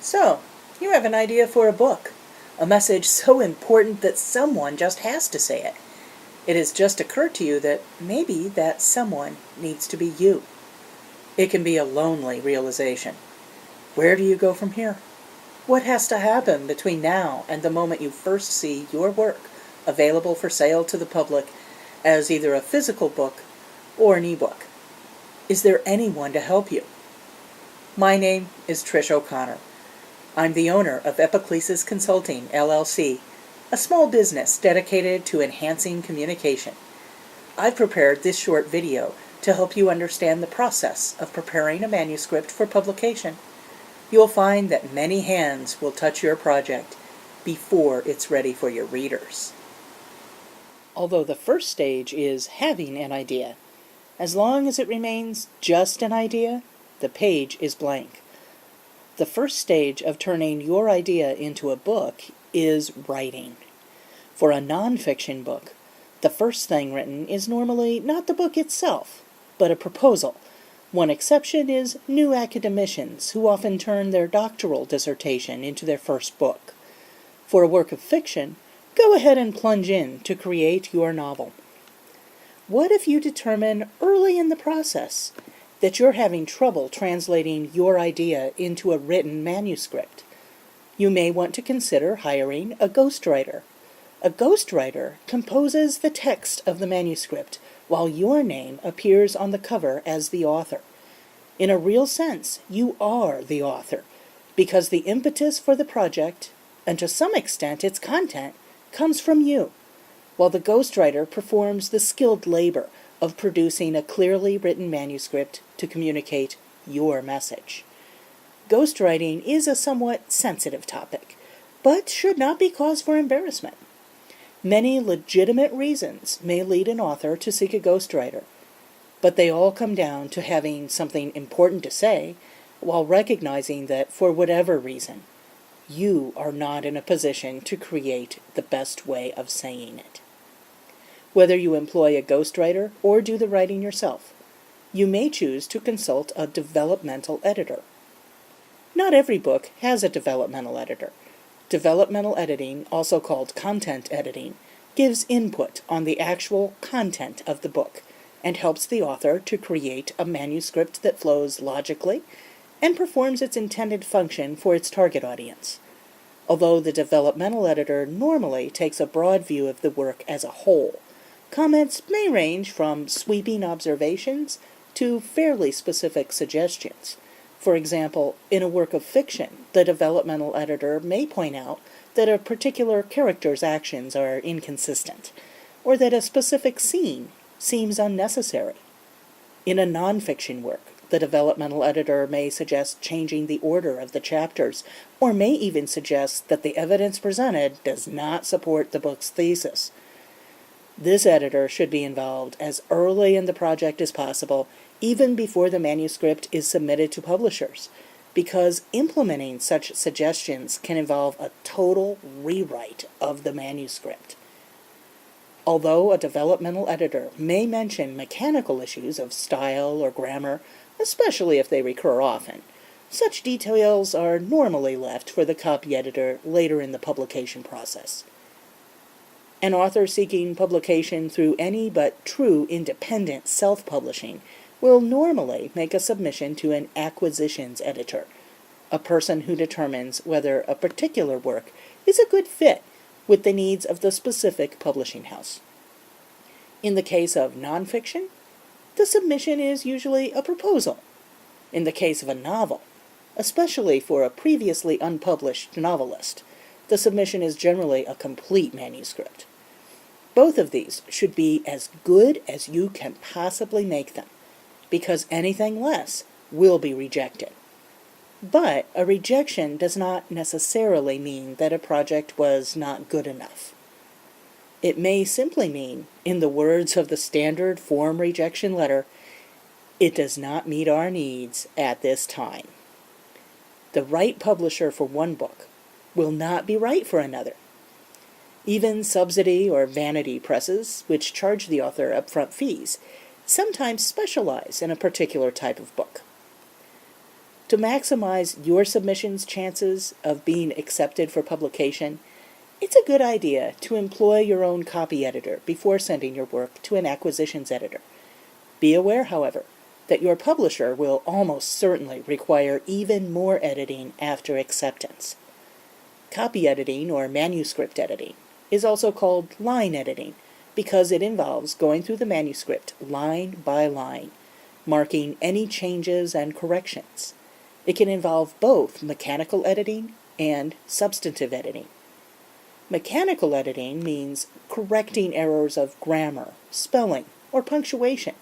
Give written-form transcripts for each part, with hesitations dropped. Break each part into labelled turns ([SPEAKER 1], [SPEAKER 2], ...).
[SPEAKER 1] So, you have an idea for a book, a message so important that someone just has to say it. It has just occurred to you that maybe that someone needs to be you. It can be a lonely realization. Where do you go from here? What has to happen between now and the moment you first see your work available for sale to the public as either a physical book or an ebook? Is there anyone to help you? My name is Trish O'Connor. I'm the owner of Epiclesis Consulting, LLC, a small business dedicated to enhancing communication. I've prepared this short video to help you understand the process of preparing a manuscript for publication. You'll find that many hands will touch your project before it's ready for your readers. Although the first stage is having an idea, as long as it remains just an idea, the page is blank. The first stage of turning your idea into a book is writing. For a nonfiction book, the first thing written is normally not the book itself, but a proposal. One exception is new academicians who often turn their doctoral dissertation into their first book. For a work of fiction, go ahead and plunge in to create your novel. What if you determine early in the process that you're having trouble translating your idea into a written manuscript? You may want to consider hiring a ghostwriter. A ghostwriter composes the text of the manuscript while your name appears on the cover as the author. In a real sense, you are the author, because the impetus for the project, and to some extent its content, comes from you, while the ghostwriter performs the skilled labor of producing a clearly written manuscript to communicate your message. Ghostwriting is a somewhat sensitive topic, but should not be cause for embarrassment. Many legitimate reasons may lead an author to seek a ghostwriter, but they all come down to having something important to say, while recognizing that for whatever reason, you are not in a position to create the best way of saying it. Whether you employ a ghostwriter or do the writing yourself, you may choose to consult a developmental editor. Not every book has a developmental editor. Developmental editing, also called content editing, gives input on the actual content of the book and helps the author to create a manuscript that flows logically and performs its intended function for its target audience. Although the developmental editor normally takes a broad view of the work as a whole, comments may range from sweeping observations to fairly specific suggestions. For example, in a work of fiction, the developmental editor may point out that a particular character's actions are inconsistent, or that a specific scene seems unnecessary. In a nonfiction work, the developmental editor may suggest changing the order of the chapters, or may even suggest that the evidence presented does not support the book's thesis. This editor should be involved as early in the project as possible, even before the manuscript is submitted to publishers, because implementing such suggestions can involve a total rewrite of the manuscript. Although a developmental editor may mention mechanical issues of style or grammar, especially if they recur often, such details are normally left for the copy editor later in the publication process. An author seeking publication through any but true independent self-publishing will normally make a submission to an acquisitions editor, a person who determines whether a particular work is a good fit with the needs of the specific publishing house. In the case of nonfiction, the submission is usually a proposal. In the case of a novel, especially for a previously unpublished novelist, the submission is generally a complete manuscript. Both of these should be as good as you can possibly make them, because anything less will be rejected. But a rejection does not necessarily mean that a project was not good enough. It may simply mean, in the words of the standard form rejection letter, it does not meet our needs at this time. The right publisher for one book will not be right for another. Even subsidy or vanity presses, which charge the author upfront fees, sometimes specialize in a particular type of book. To maximize your submission's chances of being accepted for publication, it's a good idea to employ your own copy editor before sending your work to an acquisitions editor. Be aware, however, that your publisher will almost certainly require even more editing after acceptance. Copy editing, or manuscript editing, is also called line editing because it involves going through the manuscript line by line, marking any changes and corrections. It can involve both mechanical editing and substantive editing. Mechanical editing means correcting errors of grammar, spelling, or punctuation,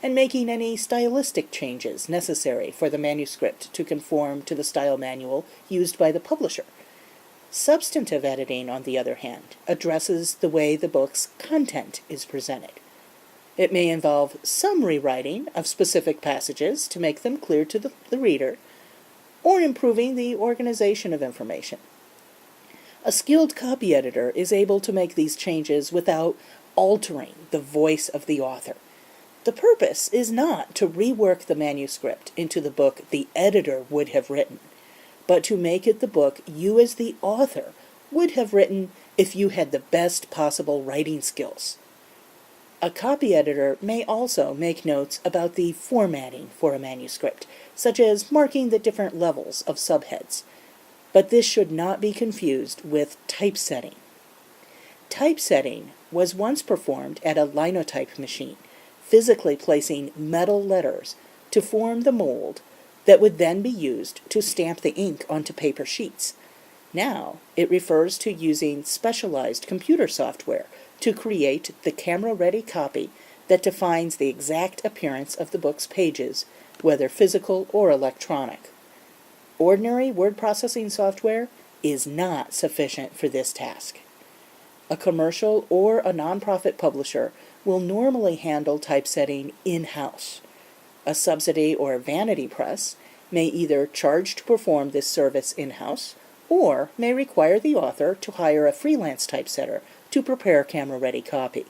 [SPEAKER 1] and making any stylistic changes necessary for the manuscript to conform to the style manual used by the publisher. Substantive editing, on the other hand, addresses the way the book's content is presented. It may involve some rewriting of specific passages to make them clear to the reader, or improving the organization of information. A skilled copy editor is able to make these changes without altering the voice of the author. The purpose is not to rework the manuscript into the book the editor would have written, but to make it the book you as the author would have written if you had the best possible writing skills. A copy editor may also make notes about the formatting for a manuscript, such as marking the different levels of subheads. But this should not be confused with typesetting. Typesetting was once performed at a linotype machine, physically placing metal letters to form the mold that would then be used to stamp the ink onto paper sheets. Now, it refers to using specialized computer software to create the camera-ready copy that defines the exact appearance of the book's pages, whether physical or electronic. Ordinary word processing software is not sufficient for this task. A commercial or a nonprofit publisher will normally handle typesetting in-house. A subsidy or vanity press may either charge to perform this service in-house or may require the author to hire a freelance typesetter to prepare camera-ready copy.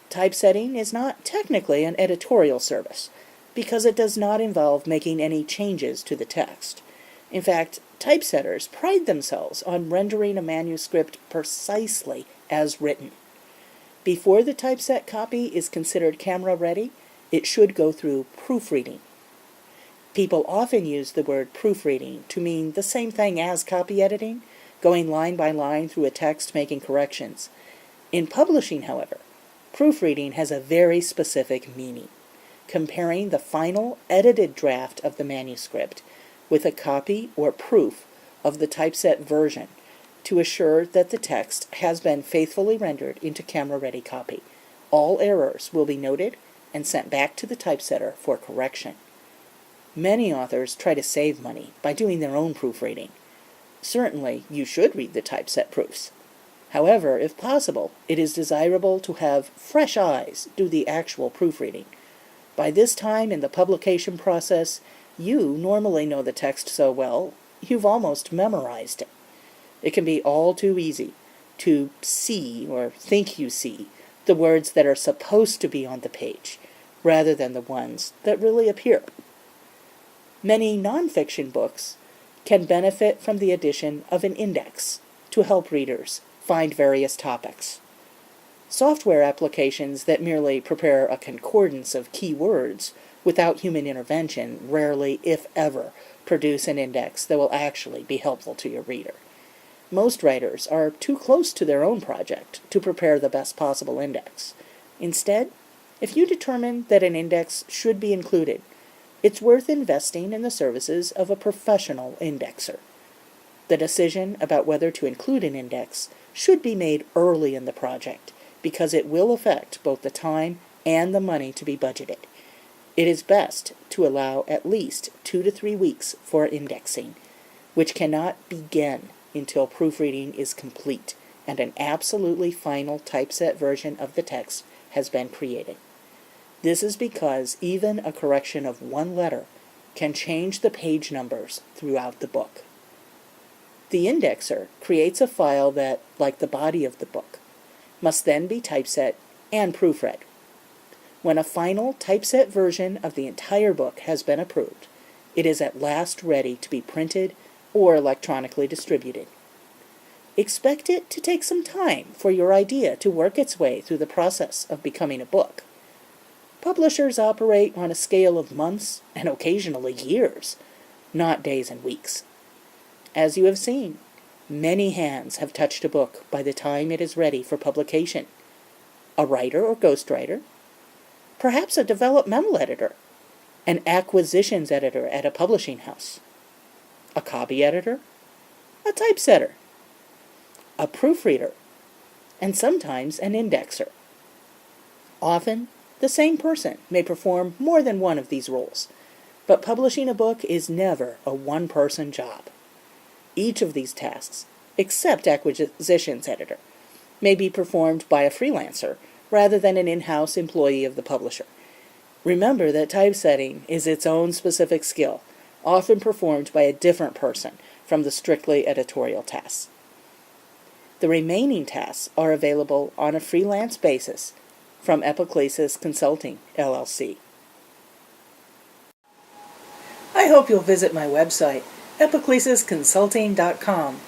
[SPEAKER 1] Typesetting is not technically an editorial service because it does not involve making any changes to the text. In fact, typesetters pride themselves on rendering a manuscript precisely as written. Before the typeset copy is considered camera-ready, it should go through proofreading. People often use the word proofreading to mean the same thing as copy editing, going line by line through a text making corrections. In publishing, however, proofreading has a very specific meaning, comparing the final edited draft of the manuscript with a copy or proof of the typeset version to assure that the text has been faithfully rendered into camera-ready copy. All errors will be noted and sent back to the typesetter for correction. Many authors try to save money by doing their own proofreading. Certainly, you should read the typeset proofs. However, if possible, it is desirable to have fresh eyes do the actual proofreading. By this time in the publication process, you normally know the text so well, you've almost memorized it. It can be all too easy to see, or think you see, the words that are supposed to be on the page, rather than the ones that really appear. Many nonfiction books can benefit from the addition of an index to help readers find various topics. Software applications that merely prepare a concordance of key words without human intervention rarely, if ever, produce an index that will actually be helpful to your reader. Most writers are too close to their own project to prepare the best possible index. Instead, if you determine that an index should be included, it's worth investing in the services of a professional indexer. The decision about whether to include an index should be made early in the project because it will affect both the time and the money to be budgeted. It is best to allow at least 2 to 3 weeks for indexing, which cannot begin until proofreading is complete and an absolutely final typeset version of the text has been created. This is because even a correction of one letter can change the page numbers throughout the book. The indexer creates a file that, like the body of the book, must then be typeset and proofread. When a final typeset version of the entire book has been approved, it is at last ready to be printed or electronically distributed. Expect it to take some time for your idea to work its way through the process of becoming a book. Publishers operate on a scale of months and occasionally years, not days and weeks. As you have seen, many hands have touched a book by the time it is ready for publication. A writer or ghostwriter, perhaps a developmental editor, an acquisitions editor at a publishing house, a copy editor, a typesetter, a proofreader, and sometimes an indexer. Often, the same person may perform more than one of these roles, but publishing a book is never a one-person job. Each of these tasks, except acquisitions editor, may be performed by a freelancer rather than an in-house employee of the publisher. Remember that typesetting is its own specific skill, often performed by a different person from the strictly editorial tasks. The remaining tasks are available on a freelance basis from Epiclesis Consulting, LLC. I hope you'll visit my website, epiclesisconsulting.com,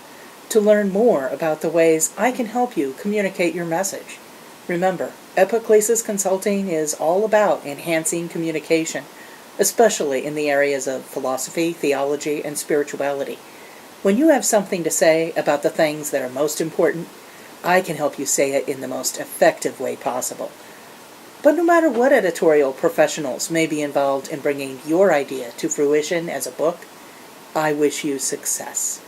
[SPEAKER 1] to learn more about the ways I can help you communicate your message. Remember, Epiclesis Consulting is all about enhancing communication, especially in the areas of philosophy, theology, and spirituality. When you have something to say about the things that are most important, I can help you say it in the most effective way possible. But no matter what editorial professionals may be involved in bringing your idea to fruition as a book, I wish you success.